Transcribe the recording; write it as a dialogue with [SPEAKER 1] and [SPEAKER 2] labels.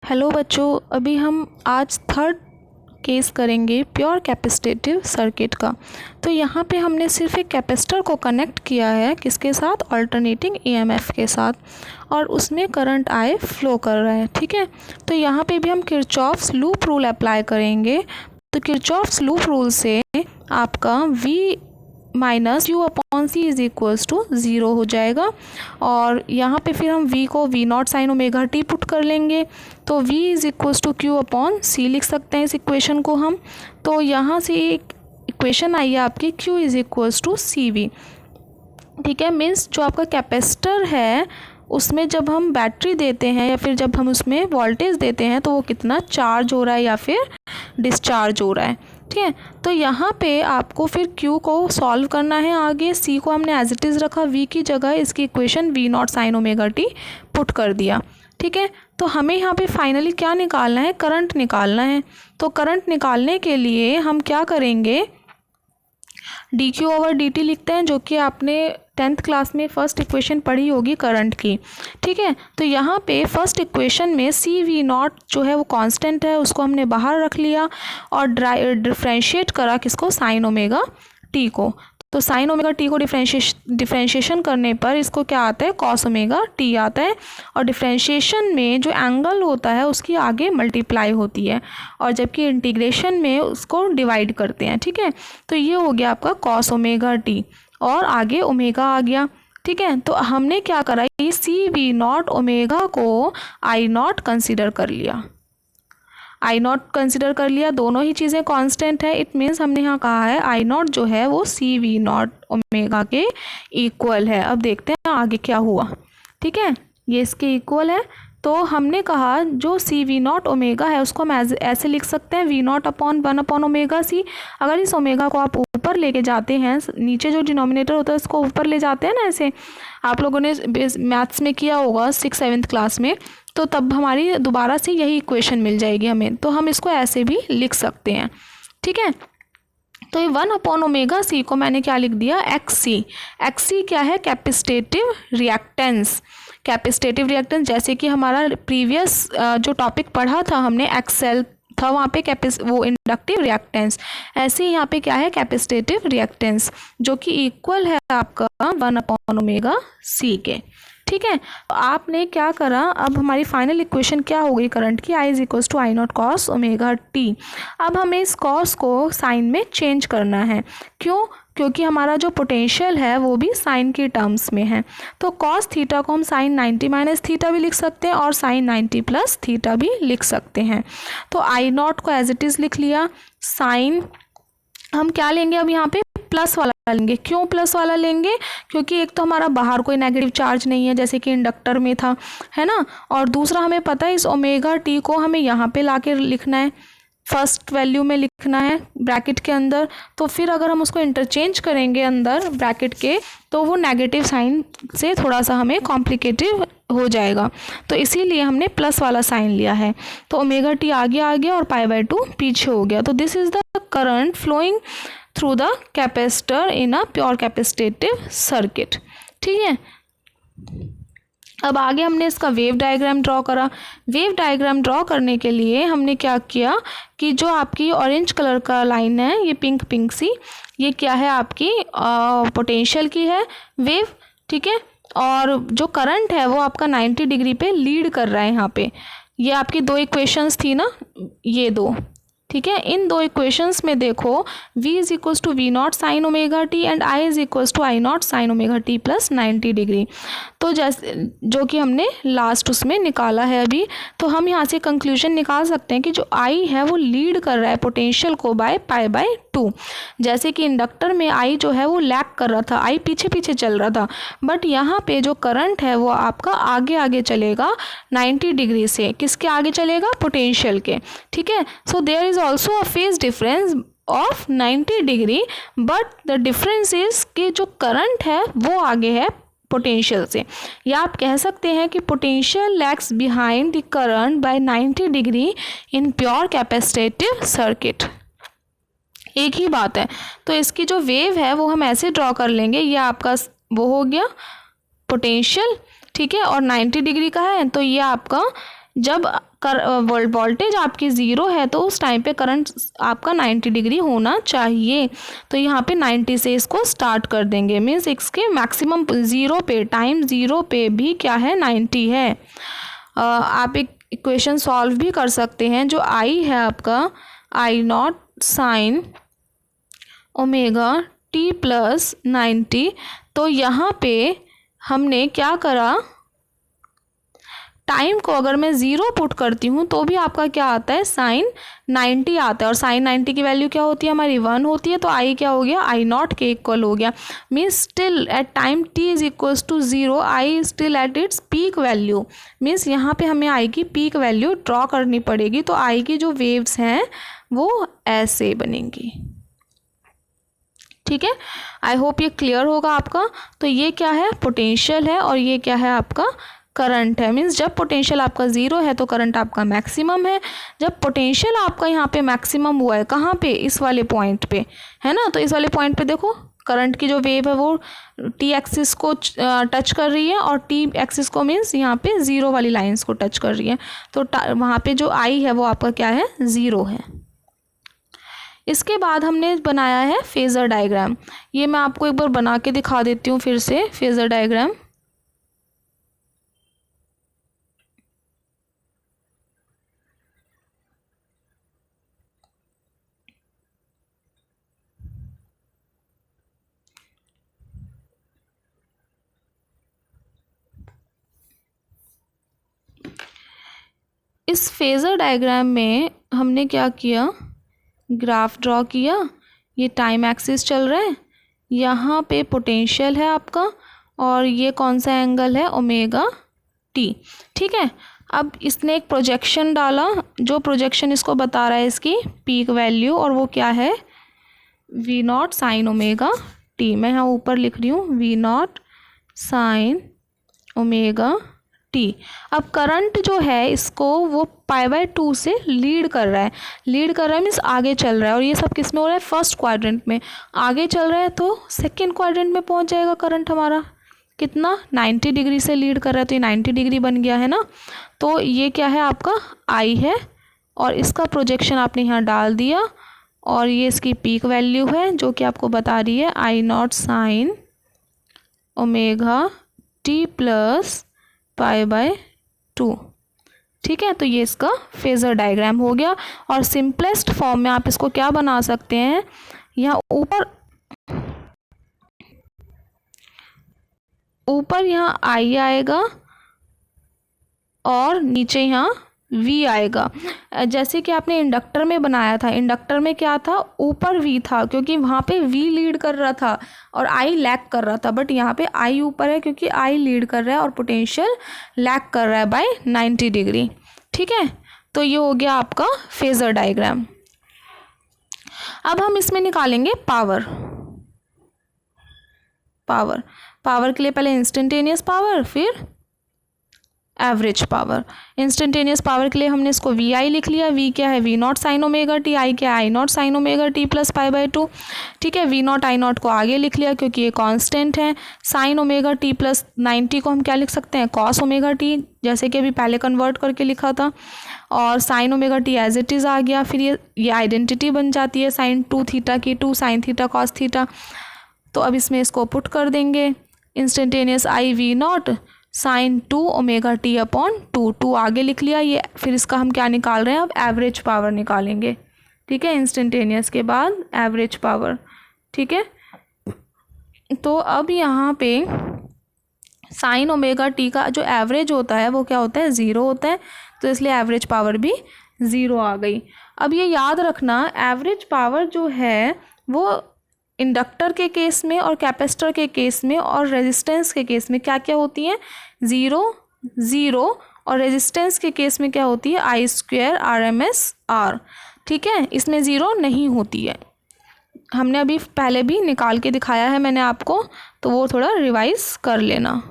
[SPEAKER 1] Hello बच्चों, अभी हम आज थर्ड केस करेंगे प्योर कैपेसिटिव सर्किट का। तो यहाँ पे हमने सिर्फ एक कैपेसिटर को कनेक्ट किया है, किसके साथ? अल्टरनेटिंग ईएमएफ के साथ, और उसमें करंट आई फ्लो कर रहा है। ठीक है, तो यहाँ पे भी हम किरचॉफ्स लूप रूल अप्लाई करेंगे। तो किरचॉफ्स लूप रूल से आपका V minus Q upon C is equals to 0 हो जाएगा। और यहाँ पे फिर हम V को V not sine omega t put कर लेंगे, तो V is equals to Q upon C लिख सकते हैं इस इक्वेशन को हम। तो यहाँ से एक इक्वेशन आई है आपकी Q is equals to C V. ठीक है, मीन्स जो आपका कैपेसिटर है उसमें जब हम बैटरी देते हैं या फिर जब हम उसमें वोल्टेज देते हैं तो वो कितना चार्ज हो रहा है या फिर डिस्चार्ज हो रहा है। ठीक है, तो यहाँ पे आपको फिर Q को सॉल्व करना है। आगे C को हमने एज इट इज़ रखा, V की जगह इसकी equation V not sine omega t put कर दिया। ठीक है, तो हमें यहाँ पे फाइनली क्या निकालना है? करंट निकालना है। तो करंट निकालने के लिए हम क्या करेंगे? dq ओवर dt लिखते हैं, जो कि आपने 10th क्लास में फर्स्ट इक्वेशन पढ़ी होगी करंट की। ठीक है, तो यहाँ पे फर्स्ट इक्वेशन में सी वी नॉट जो है वो कांस्टेंट है, उसको हमने बाहर रख लिया और डिफ्रेंशिएट करा किसको? साइन ओमेगा टी को। तो साइन ओमेगा टी को डिफ्रेंशिएशन करने पर इसको क्या आता है? कॉस ओमेगा टी आता है। और डिफ्रेंशिएशन में जो एंगल होता है उसकी आगे मल्टीप्लाई होती है, और जबकि इंटीग्रेशन में उसको डिवाइड करते हैं। ठीक है, तो ये हो गया आपका कॉस ओमेगा टी और आगे ओमेगा आ गया। ठीक है, तो हमने क्या करा? ये सी वी नॉट ओमेगा को आई नॉट कंसिडर कर लिया, आई नॉट कंसिडर कर लिया। दोनों ही चीज़ें कांस्टेंट है। इट मीन्स हमने यहाँ कहा है आई नॉट जो है वो सी वी नॉट ओमेगा के इक्वल है। अब देखते हैं आगे क्या हुआ। ठीक है, ये इसके इक्वल है। तो हमने कहा जो सी वी नॉट ओमेगा है उसको हम ऐसे लिख सकते हैं V not upon 1 upon omega C. अगर इस ओमेगा को आप ऊपर लेके जाते हैं, नीचे जो डिनोमिनेटर होता है उसको ऊपर ले जाते हैं ना, ऐसे आप लोगों ने मैथ्स में किया होगा 6th-7th क्लास में, तो तब हमारी दोबारा से यही इक्वेशन मिल जाएगी हमें। तो हम इसको ऐसे भी लिख सकते हैं। ठीक है, तो ये 1 अपॉन ओमेगा सी को मैंने क्या लिख दिया? एक्स सी क्या है? Capacitive reactance. कैपेसिटिव रिएक्टेंस जैसे कि हमारा प्रीवियस जो टॉपिक पढ़ा था हमने, एक्सेल था, वहाँ पे वो इंडक्टिव रिएक्टेंस। ऐसे ही यहाँ पे क्या है? कैपेसिटिव रिएक्टेंस, जो कि इक्वल है आपका 1 अपॉन ओमेगा सी के। ठीक है, तो आपने क्या करा? अब हमारी फाइनल इक्वेशन क्या हो गई करंट की? I is equals to I not cos omega t. अब हमें इस कॉस को साइन में चेंज करना है। क्यों? क्योंकि हमारा जो पोटेंशियल है वो भी साइन के टर्म्स में है। तो कॉस थीटा को हम साइन 90 माइनस थीटा भी लिख सकते हैं और साइन 90 प्लस थीटा भी लिख सकते हैं। तो आई नॉट को एज इट इज़ लिख लिया। साइन हम क्या लेंगे? अब यहाँ पे प्लस वाला लेंगे। क्यों प्लस वाला लेंगे? क्योंकि एक तो हमारा बाहर कोई नेगेटिव चार्ज नहीं है जैसे कि इंडक्टर में था, है ना, और दूसरा हमें पता है इस ओमेगा टी को हमें यहाँ पे लाके लिखना है, फर्स्ट वैल्यू में लिखना है ब्रैकेट के अंदर। तो फिर अगर हम उसको इंटरचेंज करेंगे अंदर ब्रैकेट के, तो वो नेगेटिव साइन से थोड़ा सा हमें कॉम्प्लिकेटिव हो जाएगा, तो इसीलिए हमने प्लस वाला साइन लिया है। तो ओमेगा टी आगे आ गया और π/2 पीछे हो गया। तो this is the current flowing through the capacitor in a pure capacitive circuit. ठीक है, अब आगे हमने इसका वेव डायग्राम ड्रॉ करा। वेव डायग्राम ड्रॉ करने के लिए हमने क्या किया कि जो आपकी ऑरेंज कलर का लाइन है, ये पिंक सी, ये क्या है? आपकी पोटेंशियल की है वेव। ठीक है, और जो करंट है वो आपका 90 डिग्री पे लीड कर रहा है यहाँ पे। ये आपकी दो इक्वेशंस थी ना, ये दो। ठीक है, इन दो इक्वेशंस में देखो v is equals to V not sine omega T and i is equals to I not sine omega T plus 90 degree. तो जैसे जो कि हमने लास्ट उसमें निकाला है अभी, तो हम यहाँ से कंक्लूजन निकाल सकते हैं कि जो i है वो लीड कर रहा है पोटेंशियल को बाय π/2। जैसे कि इंडक्टर में i जो है वो लैग कर रहा था, i पीछे पीछे चल रहा था, बट यहाँ पे जो करंट है वो आपका आगे आगे चलेगा 90 डिग्री से। किसके आगे चलेगा? पोटेंशियल के। ठीक है, so there is also a phase difference of 90 degree, but the difference is कि जो करंट है वो आगे है पोटेंशियल से, या आप कह सकते हैं कि potential lags behind the current by 90 degree in pure capacitive circuit. एक ही बात है। तो इसकी जो वेव है वो हम ऐसे ड्रॉ कर लेंगे, ये आपका वो हो गया पोटेंशियल, ठीक है, और 90 डिग्री का है, तो ये आपका जब वोल्टेज आपकी 0 है तो उस टाइम पे करंट आपका 90 डिग्री होना चाहिए। तो यहाँ पे 90 से इसको स्टार्ट कर देंगे, मीन्स इसके मैक्सिमम 0 पे, टाइम 0 पे भी क्या है 90 है। आप एक इक्वेशन सॉल्व भी कर सकते हैं। जो आई है आपका I0 sign omega T plus 90, तो यहाँ पे हमने क्या करा, टाइम को अगर मैं 0 पुट करती हूँ तो भी आपका क्या आता है साइन 90 आता है, और साइन 90 की वैल्यू क्या होती है हमारी 1 होती है। तो आई क्या हो गया I0 के इक्वल हो गया, means still at time t is equals to 0 i still at its peak value. Means यहाँ पे हमें आई की पीक वैल्यू ड्रॉ करनी पड़ेगी। तो आई की जो वेव्स हैं वो ऐसे बनेंगी। ठीक है, आई होप ये क्लियर होगा आपका। तो ये क्या है पोटेंशियल है और ये क्या है आपका करंट है। मीन्स जब पोटेंशियल आपका 0 है तो करंट आपका मैक्सिमम है। जब पोटेंशियल आपका यहाँ पे मैक्सिमम हुआ है कहाँ पे, इस वाले पॉइंट पे है ना, तो इस वाले पॉइंट पे देखो करंट की जो वेव है वो टी एक्सिस को टच कर रही है और टी एक्सिस को मीन्स यहाँ पे 0 वाली लाइंस को टच कर रही है। तो वहाँ पे जो आई है वो आपका क्या है 0 है। इसके बाद हमने बनाया है फेज़र डायग्राम। ये मैं आपको एक बार बना के दिखा देती हूँ फिर से फेज़र डायग्राम। इस फेज़र डायग्राम में हमने क्या किया, ग्राफ ड्रॉ किया। ये टाइम एक्सिस चल रहा है, यहाँ पे पोटेंशियल है आपका और ये कौन सा एंगल है ओमेगा टी। ठीक है, अब इसने एक प्रोजेक्शन डाला, जो प्रोजेक्शन इसको बता रहा है इसकी पीक वैल्यू, और वो क्या है V0 साइन ओमेगा टी। मैं यहाँ ऊपर लिख रही हूँ V0 साइन ओमेगा टी। अब करंट जो है इसको वो π/2 से लीड कर रहा है। लीड कर रहा है मीन्स आगे चल रहा है, और ये सब किस में हो रहा है फर्स्ट क्वाड्रेंट में। आगे चल रहा है तो सेकंड क्वाड्रेंट में पहुंच जाएगा करंट हमारा। कितना 90 डिग्री से लीड कर रहा है तो ये 90 डिग्री बन गया है ना। तो ये क्या है आपका आई है और इसका प्रोजेक्शन आपने यहाँ डाल दिया, और ये इसकी पीक वैल्यू है जो कि आपको बता रही है I0 sign omega T plus π/2। ठीक है, तो ये इसका फेज़र डायग्राम हो गया। और सिंपलेस्ट फॉर्म में आप इसको क्या बना सकते हैं, यहाँ ऊपर यहाँ आई आएगा और नीचे यहाँ V आएगा। जैसे कि आपने इंडक्टर में बनाया था, इंडक्टर में क्या था ऊपर V था क्योंकि वहाँ पे V लीड कर रहा था और I लैग कर रहा था, बट यहाँ पे I ऊपर है क्योंकि I लीड कर रहा है और पोटेंशियल लैग कर रहा है बाय 90 डिग्री। ठीक है, तो ये हो गया आपका फेज़र डायग्राम। अब हम इसमें निकालेंगे पावर। पावर के लिए पहले इंस्टेंटेनियस पावर फिर एवरेज पावर। इंस्टेंटेनियस पावर के लिए हमने इसको वी आई लिख लिया। वी क्या है V0 साइन ओमेगा टी, आई क्या है I0 sign omega T plus π/2। ठीक है, V0 I0 को आगे लिख लिया क्योंकि ये कांस्टेंट है। साइन ओमेगा टी प्लस 90 को हम क्या लिख सकते हैं कॉस ओमेगा टी, जैसे कि अभी पहले कन्वर्ट करके लिखा था, और sine omega t as it is आ गया। फिर ये आइडेंटिटी बन जाती है साइन 2 थीटा की, 2 साइन थीटा कॉस थीटा। तो अब इसमें इसको पुट कर देंगे, instantaneous i V0 sine 2 omega t upon 2 आगे लिख लिया ये। फिर इसका हम क्या निकाल रहे हैं अब एवरेज पावर निकालेंगे। ठीक है, इंस्टेंटेनियस के बाद एवरेज पावर। ठीक है, तो अब यहाँ पे साइन ओमेगा टी का जो एवरेज होता है वो क्या होता है 0 होता है, तो इसलिए एवरेज पावर भी 0 आ गई। अब ये याद रखना एवरेज पावर जो है वो इंडक्टर के केस में और कैपेसिटर के केस में और रेजिस्टेंस के केस में क्या क्या होती है 0 0, और रेजिस्टेंस के केस में क्या होती है I² RMS R। ठीक है, इसमें 0 नहीं होती है। हमने अभी पहले भी निकाल के दिखाया है मैंने आपको, तो वो थोड़ा रिवाइज कर लेना।